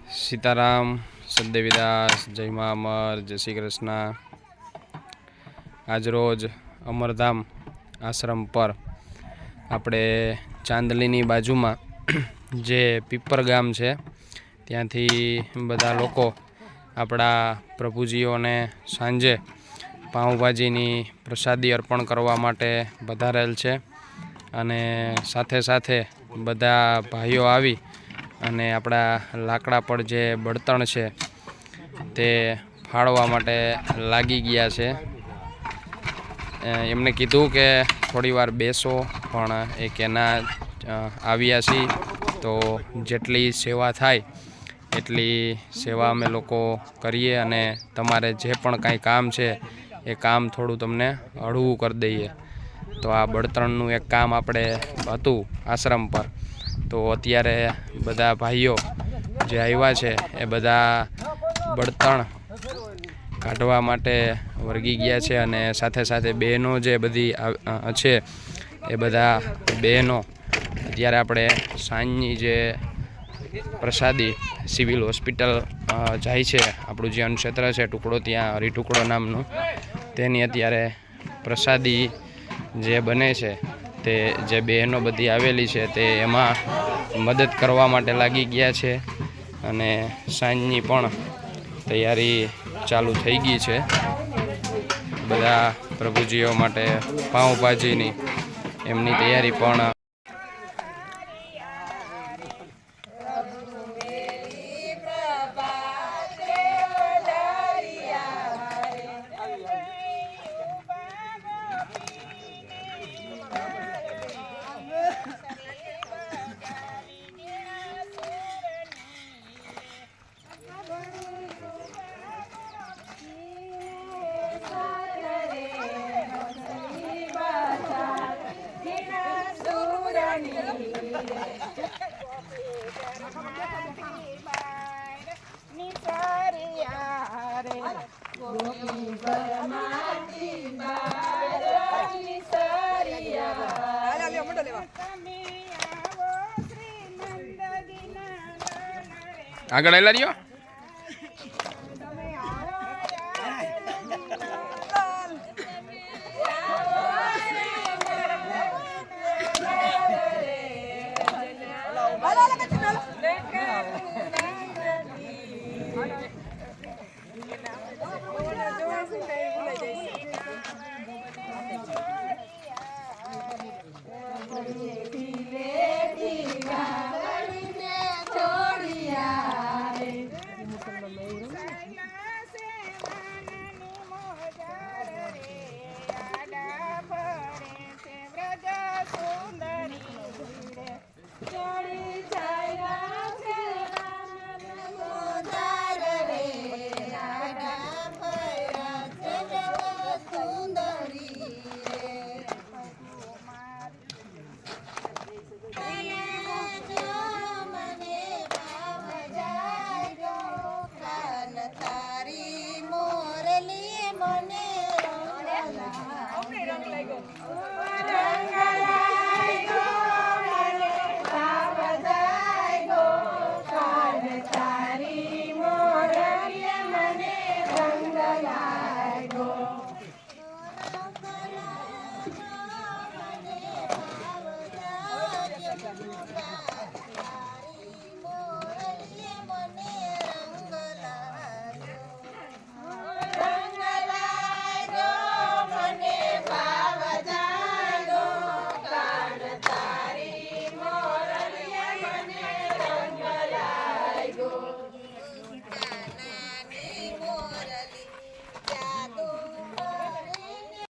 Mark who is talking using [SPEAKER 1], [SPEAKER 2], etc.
[SPEAKER 1] सीताराम, सददेवीदास, जय मां अमर, जय श्री कृष्ण। आज रोज अमरधाम आश्रम पर આપણે ચાંદલીની બાજુમાં જે પીપર ગામ છે ત્યાંથી બધા લોકો આપણા પ્રભુજીઓને સાંજે પાઉંભાજીની પ્રસાદી અર્પણ કરવા માટે વધારેલ છે અને સાથે સાથે બધા ભાઈઓ આવી અને આપણા લાકડા પર જે બળતણ છે તે ફાળવા માટે લાગી ગયા છે। એમને કીધું કે થોડી વાર બેસો, પણ એ કેના આવ્યા છીએ તો જેટલી સેવા થાય એટલી સેવા અમે લોકો કરીએ અને તમારે જે પણ કાંઈ કામ છે એ કામ થોડું તમને હળવું કરી દઈએ। તો આ બળતણનું એક કામ આપણે હતું આશ્રમ પર, તો અત્યારે બધા ભાઈઓ જે આવ્યા છે એ બધા બળતણ કાઢવા માટે વર્ગી ગયા છે અને સાથે સાથે બહેનો જે બધી છે એ બધા બહેનો અત્યારે આપણે સાંજની જે પ્રસાદી સિવિલ હોસ્પિટલ જાય છે, આપણું જે અન્નક્ષેત્ર છે ટુકડો, ત્યાં હરિટુકડો નામનું, તેની અત્યારે પ્રસાદી જે બને છે તે જે બહેનો બધી આવેલી છે તે એમાં મદદ કરવા માટે લાગી ગયા છે અને સાંજની પણ તૈયારી ચાલુ થઈ ગઈ છે। બધા પ્રભુજીઓ માટે પાઉંભાજીની એમની તૈયારી પણ આગળ આવેલા રહ્યો।